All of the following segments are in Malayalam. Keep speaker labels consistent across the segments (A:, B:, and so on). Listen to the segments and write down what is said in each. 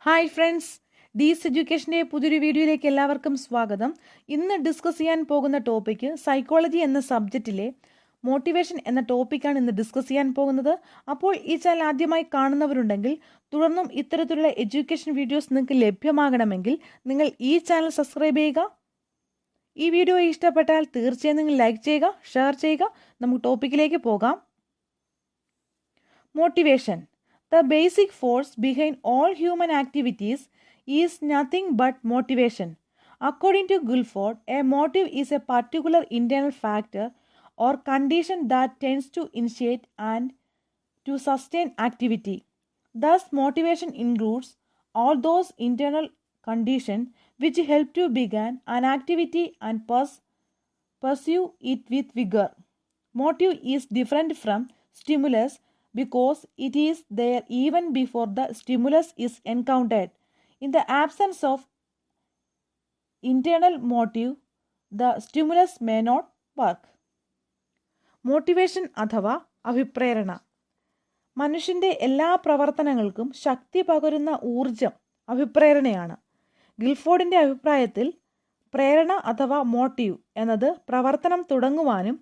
A: ഹായ് ഫ്രണ്ട്സ്, ഡീസ് എഡ്യൂക്കേഷൻ്റെ പുതിയൊരു വീഡിയോയിലേക്ക് എല്ലാവർക്കും സ്വാഗതം. ഇന്ന് ഡിസ്കസ് ചെയ്യാൻ പോകുന്ന ടോപ്പിക്ക് സൈക്കോളജി എന്ന സബ്ജക്റ്റിലെ മോട്ടിവേഷൻ എന്ന ടോപ്പിക്കാണ് ഇന്ന് ഡിസ്കസ് ചെയ്യാൻ പോകുന്നത്. അപ്പോൾ ഈ ചാനൽ ആദ്യമായി കാണുന്നവരുണ്ടെങ്കിൽ തുടർന്നും ഇത്തരത്തിലുള്ള എഡ്യൂക്കേഷൻ വീഡിയോസ് നിങ്ങൾക്ക് ലഭ്യമാകണമെങ്കിൽ നിങ്ങൾ ഈ ചാനൽ സബ്സ്ക്രൈബ് ചെയ്യുക. ഈ വീഡിയോ ഇഷ്ടപ്പെട്ടാൽ തീർച്ചയായും നിങ്ങൾ ലൈക്ക് ചെയ്യുക, ഷെയർ ചെയ്യുക. നമുക്ക് ടോപ്പിക്കിലേക്ക് പോകാം. Motivation. The basic force behind all human activities is nothing but motivation. According to Guilford, a motive is a particular internal factor or condition that tends to initiate and to sustain activity. Thus, motivation includes all those internal conditions which help to begin an activity and pursue it with vigor. Motive is different from stimulus because it is there even before the stimulus is encountered. In the absence of internal motive, the stimulus may not work. Motivation അഥവാ അഭിപ്രേരണ മനുഷ്യൻ്റെ എല്ലാ പ്രവർത്തനങ്ങൾക്കും ശക്തി പകരുന്ന ഊർജം അഭിപ്രേരണയാണ്. ഗിൽഫോർഡിൻ്റെ അഭിപ്രായത്തിൽ പ്രേരണ അഥവാ മോട്ടീവ് എന്നത് പ്രവർത്തനം തുടങ്ങുവാനും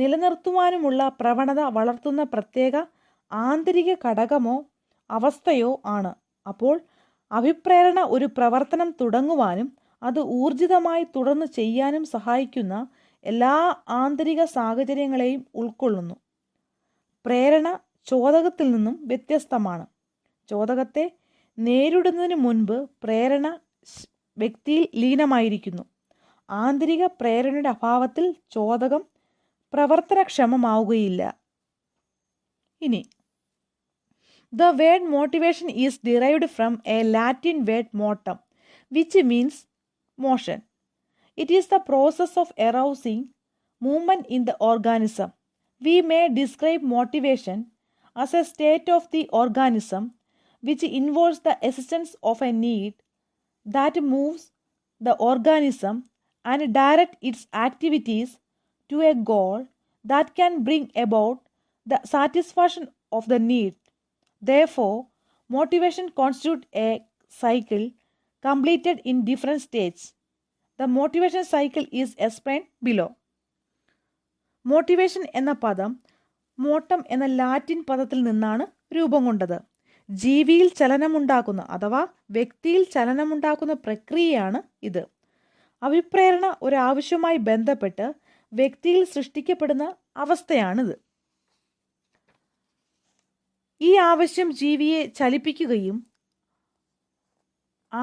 A: നിലനിർത്തുവാനുമുള്ള പ്രവണത വളർത്തുന്ന പ്രത്യേക ആന്തരിക ഘടകമോ അവസ്ഥയോ ആണ്. അപ്പോൾ അഭിപ്രേരണ ഒരു പ്രവർത്തനം തുടങ്ങുവാനും അത് ഊർജിതമായി തുടർന്ന് ചെയ്യാനും സഹായിക്കുന്ന എല്ലാ ആന്തരിക സാഹചര്യങ്ങളെയും ഉൾക്കൊള്ളുന്നു. പ്രേരണ ചോദകത്തിൽ നിന്നും വ്യത്യസ്തമാണ്. ചോദകത്തെ നേരിടുന്നതിന് മുൻപ് പ്രേരണ വ്യക്തിയിൽ ലീനമായിരിക്കുന്നു. ആന്തരിക പ്രേരണയുടെ അഭാവത്തിൽ ചോദകം പ്രവർത്തനക്ഷമമാവുകയില്ല. ഇനി The word motivation is derived from a Latin word motum, which means motion. It is the process of arousing movement in the organism. We may describe motivation as a state of the organism which involves the existence of a need that moves the organism and direct its activities to a goal that can bring about the satisfaction of the need. Therefore, motivation constitutes a cycle completed in different stages. The motivation cycle is explained below. Motivation എന്ന പദം മോട്ടം എന്ന ലാറ്റിൻ പദത്തിൽ നിന്നാണ് രൂപം കൊണ്ടത്. ജീവിയിൽ ചലനമുണ്ടാക്കുന്ന അഥവാ വ്യക്തിയിൽ ചലനമുണ്ടാക്കുന്ന പ്രക്രിയയാണ് ഇത്. അഭിപ്രേരണ ഒരാവശ്യവുമായി ബന്ധപ്പെട്ട് വ്യക്തിയിൽ സൃഷ്ടിക്കപ്പെടുന്ന അവസ്ഥയാണിത്. ഈ ആവശ്യം ജീവിയെ ചലിപ്പിക്കുകയും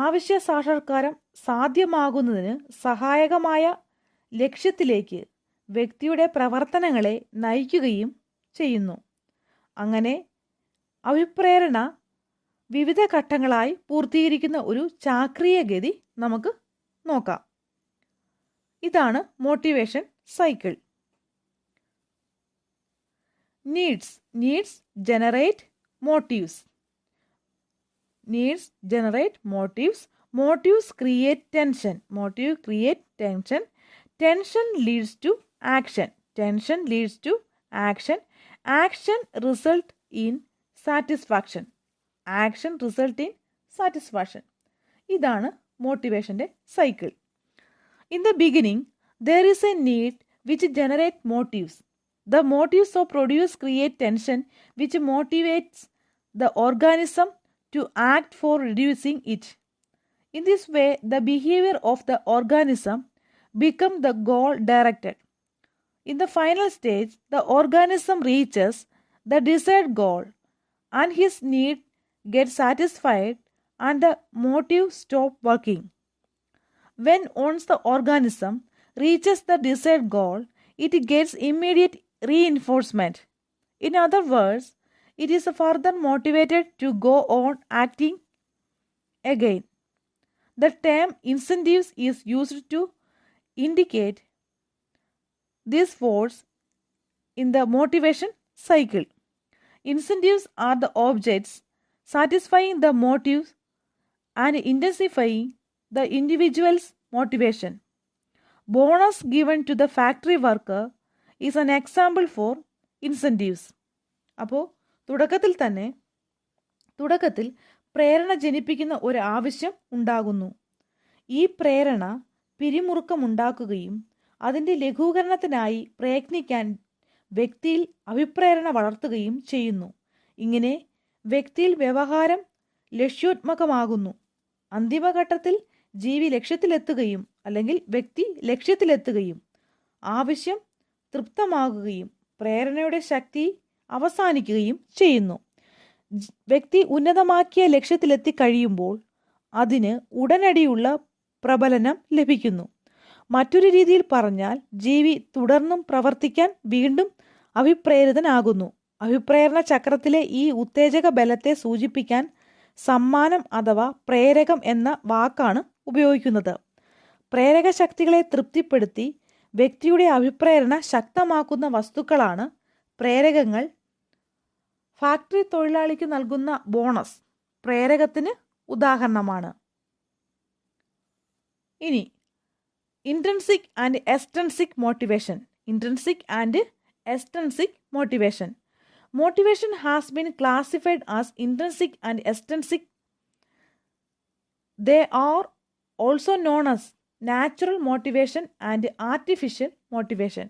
A: ആവശ്യ സാക്ഷാത്കാരം സാധ്യമാകുന്നതിന് സഹായകമായ ലക്ഷ്യത്തിലേക്ക് വ്യക്തിയുടെ പ്രവർത്തനങ്ങളെ നയിക്കുകയും ചെയ്യുന്നു. അങ്ങനെ അഭിപ്രേരണ വിവിധ ഘട്ടങ്ങളായി പൂർത്തീകരിക്കുന്ന ഒരു ചാക്രീയ ഗതി നമുക്ക് നോക്കാം. ഇതാണ് motivation cycle. Needs generate motives. Needs generate motives. Motives create tension. Motive create tension. Tension leads to action. Tension leads to action. Action result in satisfaction. Action result in satisfaction. ഇതാണ് മോട്ടിവേഷൻ്റെ cycle. In the beginning, there is a need which generate motives. The motives so produced create tension which motivates the organism to act for reducing it. In this way, the behavior of the organism becomes the goal directed. In the final stage, the organism reaches the desired goal and his need gets satisfied and the motive stops working. When once the organism reaches the desired goal, it gets immediate reinforcement. In other words, it is further motivated to go on acting again. The term incentives is used to indicate this force in the motivation cycle. Incentives are the objects satisfying the motives and intensifying the individual's motivation. Bonus given to the factory worker is an example for incentives. അപ്പോൾ തുടക്കത്തിൽ പ്രേരണ ജനിപ്പിക്കുന്ന ഒരു ആവശ്യം ഉണ്ടാകുന്നു. ഈ പ്രേരണ പിരിമുറുക്കമുണ്ടാക്കുകയും അതിൻ്റെ ലഘൂകരണത്തിനായി പ്രയത്നിക്കാൻ വ്യക്തിയിൽ അഭിപ്രേരണ വളർത്തുകയും ചെയ്യുന്നു. ഇങ്ങനെ വ്യക്തിയിൽ വ്യവഹാരം ലക്ഷ്യോത്മകമാകുന്നു. അന്തിമഘട്ടത്തിൽ ജീവി ലക്ഷ്യത്തിലെത്തുകയും അല്ലെങ്കിൽ വ്യക്തി ലക്ഷ്യത്തിലെത്തുകയും ആവശ്യം തൃപ്തമാകുകയും പ്രേരണയുടെ ശക്തി അവസാനിക്കുകയും ചെയ്യുന്നു. വ്യക്തി ഉന്നതമാക്കിയ ലക്ഷ്യത്തിലെത്തി കഴിയുമ്പോൾ അതിന് ഉടനടിയുള്ള പ്രബലനം ലഭിക്കുന്നു. മറ്റൊരു രീതിയിൽ പറഞ്ഞാൽ ജീവി തുടർന്നും പ്രവർത്തിക്കാൻ വീണ്ടും അഭിപ്രേരിതനാകുന്നു. അഭിപ്രേരണ ചക്രത്തിലെ ഈ ഉത്തേജക ബലത്തെ സൂചിപ്പിക്കാൻ സമ്മാനം അഥവാ പ്രേരകം എന്ന വാക്കാണ് ഉപയോഗിക്കുന്നത്. പ്രേരക ശക്തികളെ തൃപ്തിപ്പെടുത്തി വ്യക്തിയുടെ അഭിപ്രേരണ ശക്തമാക്കുന്ന വസ്തുക്കളാണ് പ്രേരകങ്ങൾ. ഫാക്ടറി തൊഴിലാളിക്ക് നൽകുന്ന ബോണസ് പ്രേരകത്തിന് ഉദാഹരണമാണ്. ഇനി intrinsic and extrinsic motivation. Intrinsic and extrinsic motivation. Motivation has been classified as intrinsic and extrinsic. They are also known as natural motivation and artificial motivation.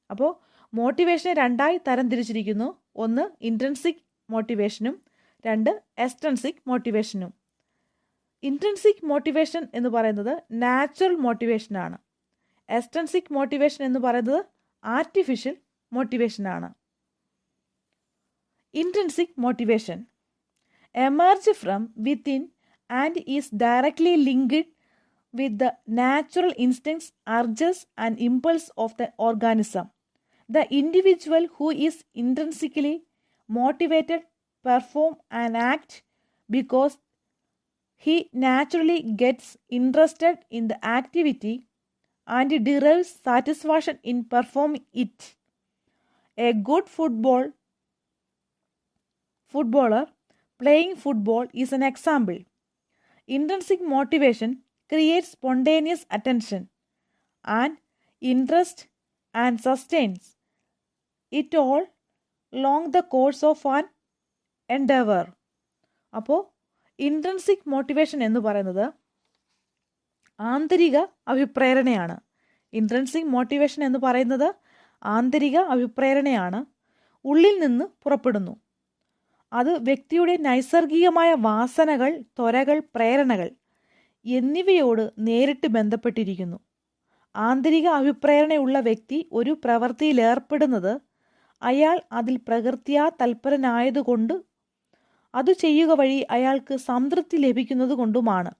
A: അപ്പോൾ മോട്ടിവേഷനെ രണ്ടായി തരംതിരിച്ചിരിക്കുന്നു. ഒന്ന് ഇൻട്രിൻസിക് മോട്ടിവേഷനും രണ്ട് എക്സ്ട്രിൻസിക് മോട്ടിവേഷനും. ഇൻട്രിൻസിക് മോട്ടിവേഷൻ എന്ന് പറയുന്നത് നാച്ചുറൽ മോട്ടിവേഷനാണ്. എക്സ്ട്രിൻസിക് മോട്ടിവേഷൻ എന്ന് പറയുന്നത് artificial മോട്ടിവേഷനാണ്. Intrinsic motivation emerges from within and is directly linked with the natural instincts, urges and impulse of the organism. The individual who is intrinsically motivated perform an act because he naturally gets interested in the activity and derives satisfaction in performing it. A good footballer playing football is an example. Intrinsic motivation creates spontaneous attention and interest and sustains it all along the course of an endeavor. അപ്പോൾ ഇൻട്രിൻസിക് മോട്ടിവേഷൻ എന്ന് പറയുന്നത് ആന്തരിക അഭിപ്രേരണയാണ്. ഇൻട്രിൻസിക് മോട്ടിവേഷൻ എന്ന് പറയുന്നത് ആന്തരിക അഭിപ്രേരണയാണ്. ഉള്ളിൽ നിന്ന് പുറപ്പെടുന്നു. അത് വ്യക്തിയുടെ നൈസർഗികമായ വാസനകൾ, ത്വരകൾ, പ്രേരണകൾ എന്നിവയോട് നേരിട്ട് ബന്ധപ്പെട്ടിരിക്കുന്നു. ആന്തരിക അഭിപ്രേരണയുള്ള വ്യക്തി ഒരു പ്രവൃത്തിയിൽ ഏർപ്പെടുന്നത് അയാൾ അതിൽ പ്രകൃത്യാ തൽപരനായതുകൊണ്ട് അത് ചെയ്യുക വഴി അയാൾക്ക് സംതൃപ്തി ലഭിക്കുന്നത് കൊണ്ടുമാണ്.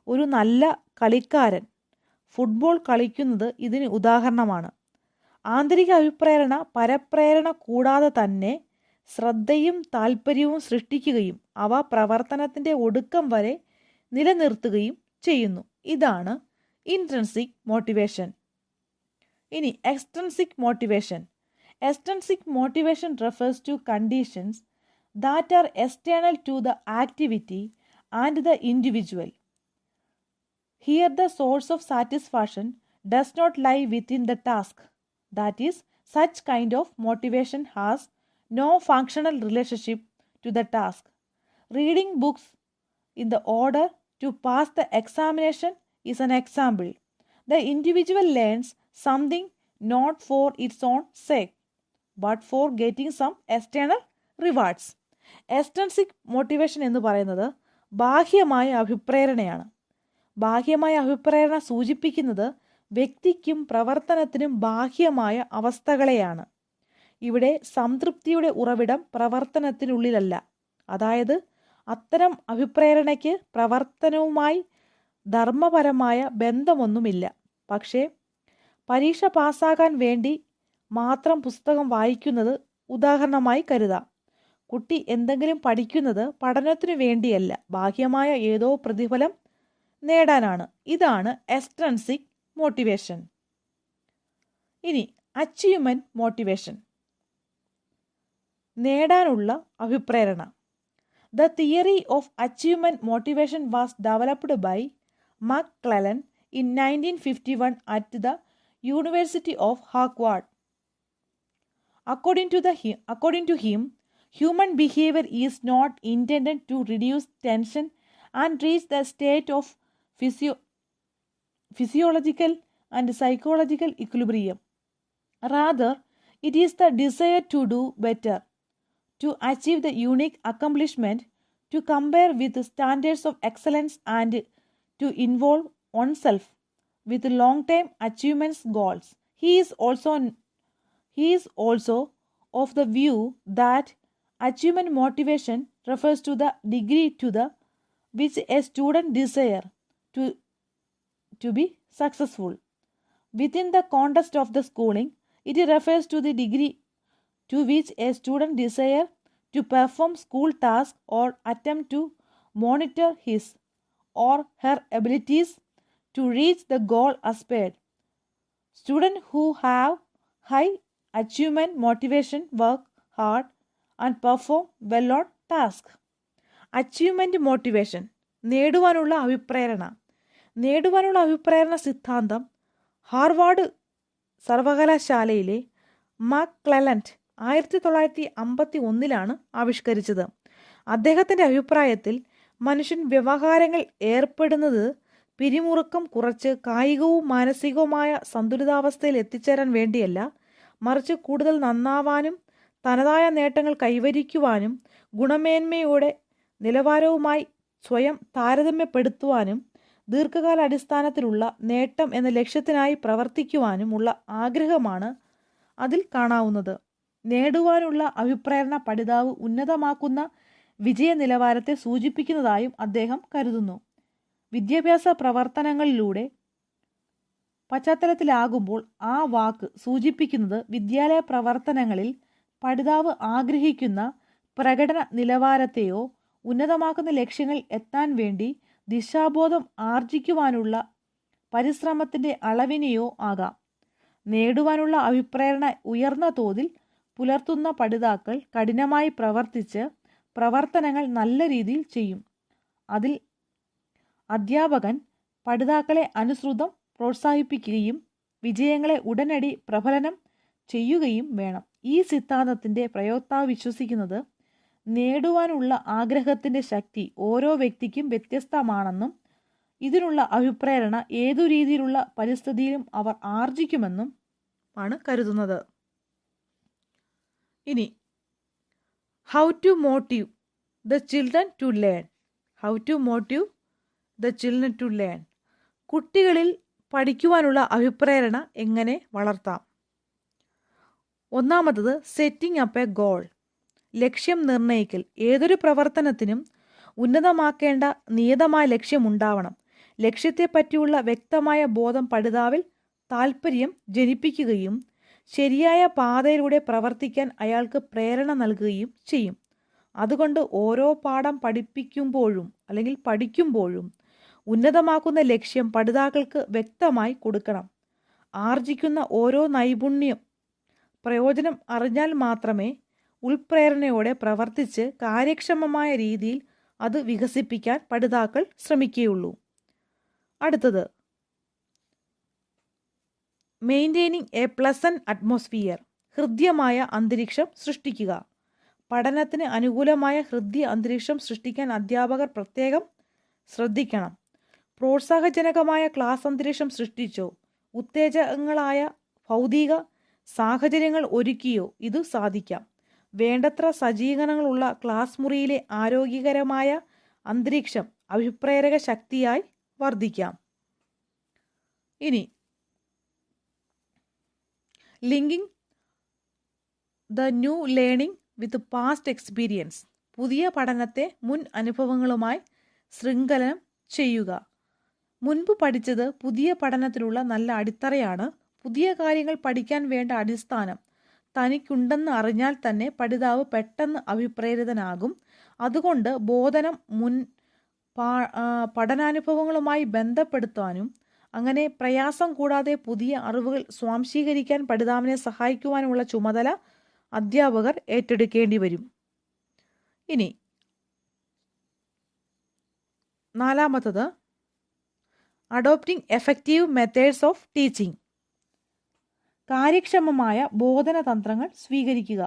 A: ഒരു നല്ല കളിക്കാരൻ ഫുട്ബോൾ കളിക്കുന്നത് ഇതിന് ഉദാഹരണമാണ്. ആന്തരിക അഭിപ്രേരണ പരപ്രേരണ കൂടാതെ തന്നെ ശ്രദ്ധയും താല്പര്യവും സൃഷ്ടിക്കുകയും അവ പ്രവർത്തനത്തിൻ്റെ ഒടുക്കം വരെ നിലനിർത്തുകയും ചെയ്യുന്നു. ഇതാണ് ഇൻട്രിൻസിക് മോട്ടിവേഷൻ. ഇനി extrinsic motivation. Extrinsic motivation refers to conditions that are external to the activity and the individual. Here the source of satisfaction does not lie within the task. That is, such kind of motivation has no functional relationship to the task. Reading books in the order to pass the examination is an example. The individual learns something not for its own sake, but for getting some external rewards. Extrinsic motivation എന്ന് പറയുന്നത് ബാഹ്യമായ അഭിപ്രേരണയാണ്. ബാഹ്യമായ അഭിപ്രേരണ സൂചിപ്പിക്കുന്നത് വ്യക്തിക്കും പ്രവർത്തനത്തിനും ബാഹ്യമായ അവസ്ഥകളെയാണ്. ഇവിടെ സംതൃപ്തിയുടെ ഉറവിടം പ്രവർത്തനത്തിനുള്ളിലല്ല. അതായത് അത്തരം അഭിപ്രേരണയ്ക്ക് പ്രവർത്തനവുമായി ധർമ്മപരമായ ബന്ധമൊന്നുമില്ല. പക്ഷേ പരീക്ഷ പാസ്സാകാൻ വേണ്ടി മാത്രം പുസ്തകം വായിക്കുന്നത് ഉദാഹരണമായി കരുതാം. കുട്ടി എന്തെങ്കിലും പഠിക്കുന്നത് പഠനത്തിനു വേണ്ടിയല്ല, ബാഹ്യമായ ഏതോ പ്രതിഫലം നേടാനാണ്. ഇതാണ് എക്സ്ട്രിൻസിക് മോട്ടിവേഷൻ. ഇനി അച്ചീവ്മെൻറ്റ് മോട്ടിവേഷൻ. നേടാനുള്ള അഭിപ്രേരണ. The theory of achievement motivation was developed by McClellan in 1951 at the University of Harvard. According to him, Human behavior is not intended to reduce tension and reach the state of physiological and psychological equilibrium. Rather, it is the desire to do better, to achieve the unique accomplishment, to compare with the standards of excellence, and to involve oneself with long-term achievements goals. He is also of the view that achievement motivation refers to the degree to the which a student desire to be successful. Within the context of the schooling, it refers to the degree to which a student desire to perform school tasks or attempt to monitor his or her abilities to reach the goal aspired. Students who have high achievement motivation work hard and perform well on task. Achievement motivation, നേടുവാനുള്ള അഭിപ്രേരണ സിദ്ധാന്തം ഹാർവാർഡ് സർവകലാശാലയിലെ മക്ക്ലെലൻഡ് 1951 ആവിഷ്കരിച്ചത്. അദ്ദേഹത്തിൻ്റെ അഭിപ്രായത്തിൽ മനുഷ്യൻ വ്യവഹാരങ്ങൾ ഏർപ്പെടുന്നത് പിരിമുറുക്കം കുറച്ച് കായികവും മാനസികവുമായ സന്തുലിതാവസ്ഥയിൽ എത്തിച്ചേരാൻ വേണ്ടിയല്ല, മറിച്ച് കൂടുതൽ നന്നാവാനും തനതായ നേട്ടങ്ങൾ കൈവരിക്കുവാനും ഗുണമേന്മയുടെ നിലവാരവുമായി സ്വയം താരതമ്യപ്പെടുത്തുവാനും ദീർഘകാല അടിസ്ഥാനത്തിലുള്ള നേട്ടം എന്ന ലക്ഷ്യത്തിനായി പ്രവർത്തിക്കുവാനും ഉള്ള ആഗ്രഹമാണ് അതിൽ കാണാവുന്നത്. നേടുവാനുള്ള അഭിപ്രേരണ പഠിതാവ് ഉന്നതമാക്കുന്ന വിജയ നിലവാരത്തെ സൂചിപ്പിക്കുന്നതായും അദ്ദേഹം കരുതുന്നു. വിദ്യാഭ്യാസ പ്രവർത്തനങ്ങളിലൂടെ പശ്ചാത്തലത്തിലാകുമ്പോൾ ആ വാക്ക് സൂചിപ്പിക്കുന്നത് വിദ്യാലയ പ്രവർത്തനങ്ങളിൽ പഠിതാവ് ആഗ്രഹിക്കുന്ന പ്രകടന നിലവാരത്തെയോ ഉന്നതമാക്കുന്ന ലക്ഷ്യങ്ങൾ എത്താൻ വേണ്ടി ദിശാബോധം ആർജിക്കുവാനുള്ള പരിശ്രമത്തിൻ്റെ അളവിനെയോ ആകാം. നേടുവാനുള്ള അഭിപ്രേരണ ഉയർന്ന തോതിൽ പുലർത്തുന്ന പഠിതാക്കൾ കഠിനമായി പ്രവർത്തിച്ച് പ്രവർത്തനങ്ങൾ നല്ല രീതിയിൽ ചെയ്യും. അതിൽ അധ്യാപകൻ പഠിതാക്കളെ അനുസൃതം പ്രോത്സാഹിപ്പിക്കുകയും വിജയങ്ങളെ ഉടനടി പ്രഫലനം ചെയ്യുകയും വേണം. ഈ സിദ്ധാന്തത്തിൻ്റെ പ്രയോക്താവ് വിശ്വസിക്കുന്നത് നേടുവാനുള്ള ആഗ്രഹത്തിൻ്റെ ശക്തി ഓരോ വ്യക്തിക്കും വ്യത്യസ്തമാണെന്നും ഇതിനുള്ള അഭിപ്രേരണ ഏതു രീതിയിലുള്ള പരിസ്ഥിതിയിലും അവർ ആർജിക്കുമെന്നും ആണ് കരുതുന്നത്. ഇനി how to motive the children to learn. കുട്ടികളിൽ പഠിക്കുവാനുള്ള അഭിപ്രേരണ എങ്ങനെ വളർത്താം? ഒന്നാമത്തത് സെറ്റിംഗ് അപ്പ് എ ഗോൾ, ലക്ഷ്യം നിർണ്ണയിക്കൽ. ഏതൊരു പ്രവർത്തനത്തിനും ഉന്നതമാക്കേണ്ട നിയതമായ ലക്ഷ്യമുണ്ടാവണം. ലക്ഷ്യത്തെപ്പറ്റിയുള്ള വ്യക്തമായ ബോധം പഠിതാവിൽ താൽപ്പര്യം ജനിപ്പിക്കുകയും ശരിയായ പാതയിലൂടെ പ്രവർത്തിക്കാൻ അയാൾക്ക് പ്രേരണ നൽകുകയും ചെയ്യും. അതുകൊണ്ട് ഓരോ പാഠം പഠിക്കുമ്പോഴും ഉന്നതമാക്കുന്ന ലക്ഷ്യം പഠിതാക്കൾക്ക് വ്യക്തമായി കൊടുക്കണം. ആർജിക്കുന്ന ഓരോ നൈപുണ്യം പ്രയോജനം അറിഞ്ഞാൽ മാത്രമേ ഉൾപ്രേരണയോടെ പ്രവർത്തിച്ച് കാര്യക്ഷമമായ രീതിയിൽ അത് വികസിപ്പിക്കാൻ പഠിതാക്കൾ ശ്രമിക്കുകയുള്ളൂ. അടുത്തത് മെയിൻറ്റെയിനിങ് എ പ്ലസന്റ് അറ്റ്മോസ്ഫിയർ, ഹൃദ്യമായ അന്തരീക്ഷം സൃഷ്ടിക്കുക. പഠനത്തിന് അനുകൂലമായ ഹൃദ്യ അന്തരീക്ഷം സൃഷ്ടിക്കാൻ അധ്യാപകർ പ്രത്യേകം ശ്രദ്ധിക്കണം. പ്രോത്സാഹജനകമായ ക്ലാസ് അന്തരീക്ഷം സൃഷ്ടിച്ചോ ഉത്തേജകങ്ങളായ ഭൗതിക സാഹചര്യങ്ങൾ ഒരുക്കിയോ ഇത് സാധിക്കാം. വേണ്ടത്ര സജ്ജീകരണങ്ങളുള്ള ക്ലാസ് മുറിയിലെ ആരോഗ്യകരമായ അന്തരീക്ഷം അഭിപ്രേരക ശക്തിയായി വർദ്ധിക്കാം. ഇനി linking the new learning with past experience, പുതിയ പഠനത്തെ മുൻ അനുഭവങ്ങളുമായി ശൃംഖലനം ചെയ്യുക. മുൻപ് പഠിച്ചത് പുതിയ പഠനത്തിലുള്ള നല്ല അടിത്തറയാണ്. പുതിയ കാര്യങ്ങൾ പഠിക്കാൻ വേണ്ട അടിസ്ഥാനം തനിക്കുണ്ടെന്ന് അറിഞ്ഞാൽ തന്നെ പഠിതാവ് പെട്ടെന്ന് അഭിപ്രേരിതനാകും. അതുകൊണ്ട് ബോധനം മുൻ പഠനാനുഭവങ്ങളുമായി ബന്ധപ്പെടുത്താനും അങ്ങനെ പ്രയാസം കൂടാതെ പുതിയ അറിവുകൾ സ്വാംശീകരിക്കാൻ പഠിതാവിനെ സഹായിക്കുവാനുമുള്ള ചുമതല അധ്യാപകർ ഏറ്റെടുക്കേണ്ടി വരും. ഇനി നാലാമത്തത് adopting effective methods of teaching, കാര്യക്ഷമമായ ബോധന തന്ത്രങ്ങൾ സ്വീകരിക്കുക.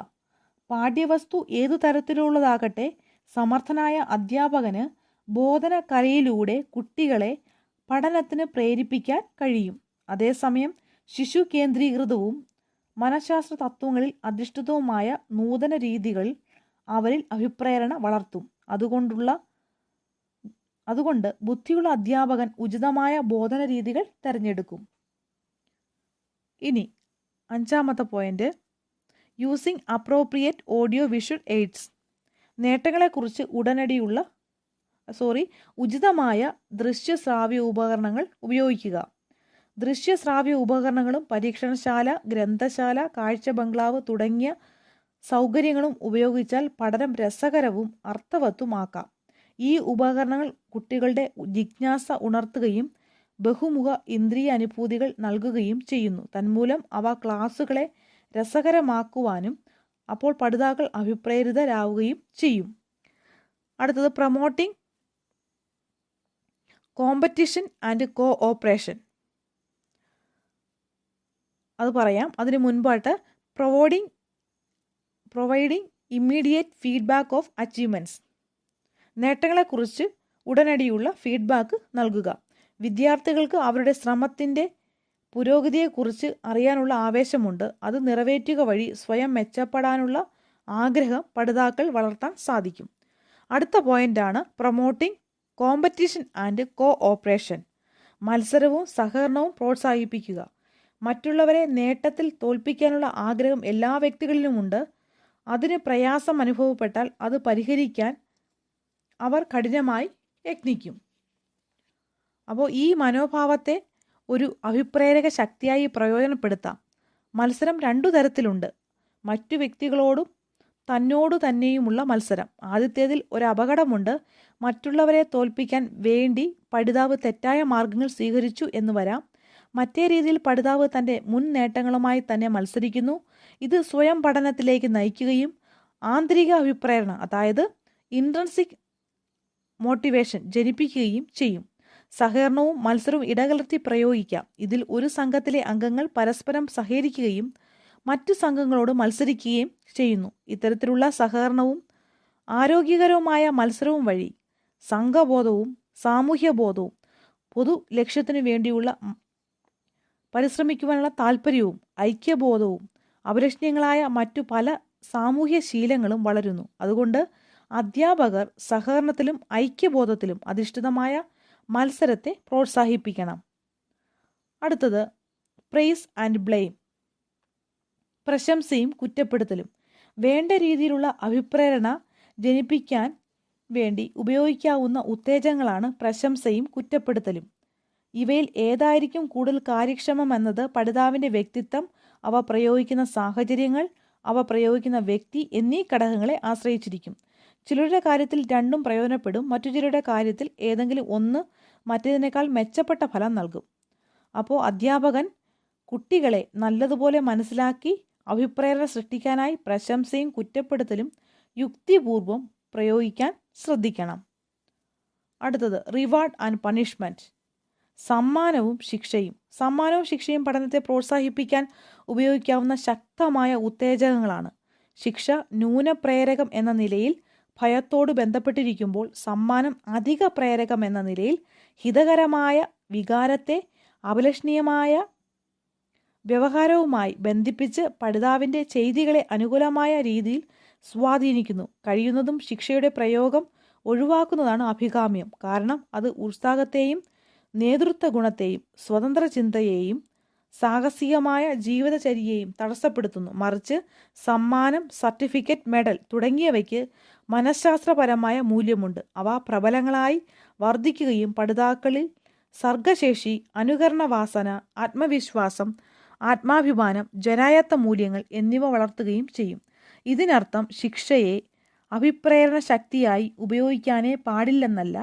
A: പാഠ്യവസ്തു ഏതു തരത്തിലുള്ളതാകട്ടെ സമർത്ഥനായ അധ്യാപകന് ബോധന കലയിലൂടെ കുട്ടികളെ പഠനത്തിന് പ്രേരിപ്പിക്കാൻ കഴിയും. അതേസമയം ശിശു കേന്ദ്രീകൃതവും മനഃശാസ്ത്ര തത്വങ്ങളിൽ അധിഷ്ഠിതവുമായ നൂതന രീതികൾ അവരിൽ അഭിപ്രേരണ വളർത്തും. അതുകൊണ്ട് ബുദ്ധിയുള്ള അധ്യാപകൻ ഉചിതമായ ബോധന രീതികൾ തിരഞ്ഞെടുക്കും. ഇനി 5ാമത്തെ point, using appropriate audio visual aids. നേട്ടങ്ങളെക്കുറിച്ച് ഉചിതമായ ദൃശ്യശ്രാവ്യ ഉപകരണങ്ങൾ ഉപയോഗിക്കുക. ദൃശ്യശ്രാവ്യ ഉപകരണങ്ങളും പരീക്ഷണശാല, ഗ്രന്ഥശാല, കാഴ്ച ബംഗ്ലാവ് തുടങ്ങിയ സൗകര്യങ്ങളും ഉപയോഗിച്ചാൽ പഠനം രസകരവും അർത്ഥവത്തുമാക്കാം. ഈ ഉപകരണങ്ങൾ കുട്ടികളുടെ ജിജ്ഞാസ ഉണർത്തുകയും ബഹുമുഖ ഇന്ദ്രിയ അനുഭൂതികൾ നൽകുകയും ചെയ്യുന്നു. തന്മൂലം അവ ക്ലാസുകളെ രസകരമാക്കുവാനും അപ്പോൾ പഠിതാക്കൾ അഭിപ്രേരിതരാവുകയും ചെയ്യും. അടുത്തത്, പ്രൊമോട്ടിംഗ് കോമ്പറ്റീഷൻ ആൻഡ് കോഓപ്പറേഷൻ. അത് പറയാം. അതിന് മുൻപായിട്ട് providing immediate feedback of achievements. നേട്ടങ്ങളെക്കുറിച്ച് ഉടനടിയുള്ള ഫീഡ്ബാക്ക് നൽകുക. വിദ്യാർത്ഥികൾക്ക് അവരുടെ ശ്രമത്തിൻ്റെ പുരോഗതിയെക്കുറിച്ച് അറിയാനുള്ള ആവേശമുണ്ട്. അത് നിറവേറ്റുക വഴി സ്വയം മെച്ചപ്പെടാനുള്ള ആഗ്രഹം പഠിതാക്കൾ വളർത്താൻ സാധിക്കും. അടുത്ത പോയിന്റാണ് പ്രൊമോട്ടിംഗ് കോമ്പറ്റീഷൻ ആൻഡ് കോഓപ്പറേഷൻ. മത്സരവും സഹകരണവും പ്രോത്സാഹിപ്പിക്കുക. മറ്റുള്ളവരെ നേട്ടത്തിൽ തോൽപ്പിക്കാനുള്ള ആഗ്രഹം എല്ലാ വ്യക്തികളിലുമുണ്ട്. അതിന് പ്രയാസം അനുഭവപ്പെട്ടാൽ അത് പരിഹരിക്കാൻ അവർ കഠിനമായി യത്നിക്കും. അപ്പോൾ ഈ മനോഭാവത്തെ ഒരു അഭിപ്രേരക ശക്തിയായി പ്രയോജനപ്പെടുത്താം. മത്സരം 2 തരത്തിലുണ്ട്. മറ്റു വ്യക്തികളോടും തന്നോടു തന്നെയുമുള്ള മത്സരം. ആദ്യത്തേതിൽ ഒരു അപകടമുണ്ട്. മറ്റുള്ളവരെ തോൽപ്പിക്കാൻ വേണ്ടി പഠിതാവ് തെറ്റായ മാർഗങ്ങൾ സ്വീകരിച്ചു എന്ന് വരാം. മറ്റേ രീതിയിൽ പഠിതാവ് തൻ്റെ മുൻ നേട്ടങ്ങളുമായി തന്നെ മത്സരിക്കുന്നു. ഇത് സ്വയം പഠനത്തിലേക്ക് നയിക്കുകയും ആന്തരിക അഭിപ്രേരണ, അതായത് ഇൻട്രൻസിക് മോട്ടിവേഷൻ ജനിപ്പിക്കുകയും ചെയ്യും. സഹകരണവും മത്സരവും ഇടകലർത്തി പ്രയോഗിക്കാം. ഇതിൽ ഒരു സംഘത്തിലെ അംഗങ്ങൾ പരസ്പരം സഹകരിക്കുകയും മറ്റു സംഘങ്ങളോട് മത്സരിക്കുകയും ചെയ്യുന്നു. ഇത്തരത്തിലുള്ള സഹകരണവും ആരോഗ്യകരവുമായ മത്സരവും വഴി സംഘബോധവും സാമൂഹ്യബോധവും പൊതു ലക്ഷ്യത്തിനു വേണ്ടിയുള്ള പരിശ്രമിക്കുവാനുള്ള താല്പര്യവും ഐക്യബോധവും അഭിലഷണീയങ്ങളായ മറ്റു പല സാമൂഹ്യ ശീലങ്ങളും വളരുന്നു. അതുകൊണ്ട് അധ്യാപകർ സഹകരണത്തിലും ഐക്യബോധത്തിലും അധിഷ്ഠിതമായ മത്സരത്തെ പ്രോത്സാഹിപ്പിക്കണം. അടുത്തത്, പ്രൈസ് ആൻഡ് ബ്ലെയിം. പ്രശംസയും കുറ്റപ്പെടുത്തലും. വേണ്ട രീതിയിലുള്ള അഭിപ്രേരണ ജനിപ്പിക്കാൻ വേണ്ടി ഉപയോഗിക്കാവുന്ന ഉത്തേജനങ്ങളാണ് പ്രശംസയും കുറ്റപ്പെടുത്തലും. ഇവയിൽ ഏതായിരിക്കും കൂടുതൽ കാര്യക്ഷമമെന്നത് പഠിതാവിൻ്റെ വ്യക്തിത്വം, അവ പ്രയോഗിക്കുന്ന സാഹചര്യങ്ങൾ, അവ പ്രയോഗിക്കുന്ന വ്യക്തി എന്നീ ഘടകങ്ങളെ ആശ്രയിച്ചിരിക്കും. ചിലരുടെ കാര്യത്തിൽ രണ്ടും പ്രയോജനപ്പെടും. മറ്റു ചിലരുടെ കാര്യത്തിൽ ഏതെങ്കിലും ഒന്ന് മറ്റേതിനേക്കാൾ മെച്ചപ്പെട്ട ഫലം നൽകും. അപ്പോൾ അധ്യാപകൻ കുട്ടികളെ നല്ലതുപോലെ മനസ്സിലാക്കി അഭിപ്രേരണ സൃഷ്ടിക്കാനായി പ്രശംസയും കുറ്റപ്പെടുത്തലും യുക്തിപൂർവം പ്രയോഗിക്കാൻ ശ്രദ്ധിക്കണം. അടുത്തത്, റിവാർഡ് ആൻഡ് പണിഷ്മെൻറ്റ്. സമ്മാനവും ശിക്ഷയും. സമ്മാനവും ശിക്ഷയും പഠനത്തെ പ്രോത്സാഹിപ്പിക്കാൻ ഉപയോഗിക്കാവുന്ന ശക്തമായ ഉത്തേജകങ്ങളാണ്. ശിക്ഷ ന്യൂനപ്രേരകം എന്ന നിലയിൽ ഭയത്തോട് ബന്ധപ്പെട്ടിരിക്കുമ്പോൾ സമ്മാനം അധിക പ്രേരകം എന്ന നിലയിൽ ഹിതകരമായ വികാരത്തെ അഭിലഷണീയമായ വ്യവഹാരവുമായി ബന്ധിപ്പിച്ച് പഠിതാവിൻ്റെ ചെയ്തികളെ അനുകൂലമായ രീതിയിൽ സ്വാധീനിക്കുന്നു. കഴിയുന്നതും ശിക്ഷയുടെ പ്രയോഗം ഒഴിവാക്കുന്നതാണ് അഭികാമ്യം. കാരണം അത് ഉത്സാഹത്തെയും നേതൃത്വ ഗുണത്തെയും സ്വതന്ത്ര ചിന്തയെയും സാഹസികമായ ജീവിതചര്യയെയും തടസ്സപ്പെടുത്തുന്നു. മറിച്ച് സമ്മാനം, സർട്ടിഫിക്കറ്റ്, മെഡൽ തുടങ്ങിയവയ്ക്ക് മനഃശാസ്ത്രപരമായ മൂല്യമുണ്ട്. അവ പ്രബലങ്ങളായി വർദ്ധിക്കുകയും പഠിതാക്കളിൽ സർഗശേഷി, അനുകരണ വാസന, ആത്മവിശ്വാസം, ആത്മാഭിമാനം, ജനായത്ത മൂല്യങ്ങൾ എന്നിവ വളർത്തുകയും ചെയ്യും. ഇതിനർത്ഥം ശിക്ഷയെ അഭിപ്രേരണ ശക്തിയായി ഉപയോഗിക്കാനേ പാടില്ലെന്നല്ല.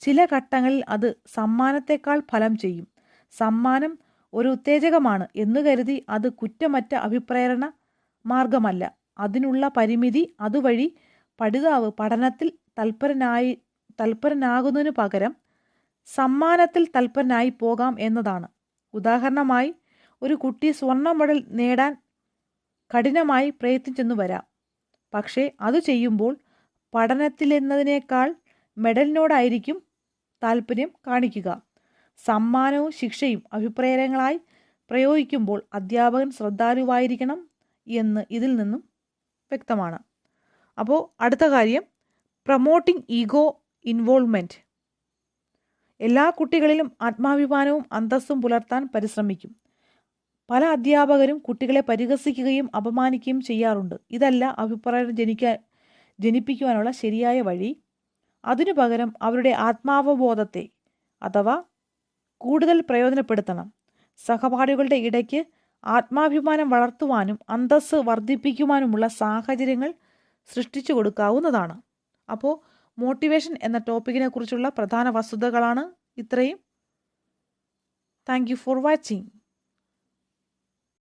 A: ചില ഘട്ടങ്ങളിൽ അത് സമ്മാനത്തെക്കാൾ ഫലം ചെയ്യും. സമ്മാനം ഒരു ഉത്തേജകമാണ് എന്നു കരുതി അത് കുറ്റമറ്റ അഭിപ്രേരണ മാർഗമല്ല. അതിനുള്ള പരിമിതി അതുവഴി പഠിതാവ് പഠനത്തിൽ തൽപരനാകുന്നതിനു പകരം സമ്മാനത്തിൽ തൽപരനായി പോകാം എന്നതാണ്. ഉദാഹരണമായി, ഒരു കുട്ടി സ്വർണ്ണ മെഡൽ നേടാൻ കഠിനമായി പ്രയത്നിച്ചെന്നു വരാം. പക്ഷേ അത് ചെയ്യുമ്പോൾ പഠനത്തിലെന്നതിനേക്കാൾ മെഡലിനോടായിരിക്കും താല്പര്യം കാണിക്കുക. സമ്മാനവും ശിക്ഷയും അഭിപ്രേരങ്ങളായി പ്രയോഗിക്കുമ്പോൾ അധ്യാപകൻ ശ്രദ്ധാലുവായിരിക്കണം എന്ന് ഇതിൽ നിന്നും വ്യക്തമാണ്. അപ്പോൾ അടുത്ത കാര്യം, പ്രൊമോട്ടിംഗ് ഈഗോ ഇൻവോൾവ്മെൻറ്റ്. എല്ലാ കുട്ടികളിലും ആത്മാഭിമാനവും അന്തസ്സും പുലർത്താൻ പരിശ്രമിക്കും. പല അധ്യാപകരും കുട്ടികളെ പരിഹസിക്കുകയും അപമാനിക്കുകയും ചെയ്യാറുണ്ട്. ഇതല്ല അഭിപ്രായം ജനിപ്പിക്കുവാനുള്ള ശരിയായ വഴി. അതിനു പകരം അവരുടെ ആത്മാവബോധത്തെ അഥവാ കൂടുതൽ പ്രയോജനപ്പെടുത്തണം. സഹപാഠികളുടെ ഇടയ്ക്ക് ആത്മാഭിമാനം വളർത്തുവാനും അന്തസ്സ് വർദ്ധിപ്പിക്കുവാനുമുള്ള സാഹചര്യങ്ങൾ സൃഷ്ടിച്ചു കൊടുക്കാവുന്നതാണ്. അപ്പോൾ മോട്ടിവേഷൻ എന്ന ടോപ്പിക്കിനെ കുറിച്ചുള്ള പ്രധാന വസ്തുതകളാണ് ഇത്രയും. Thank you for watching.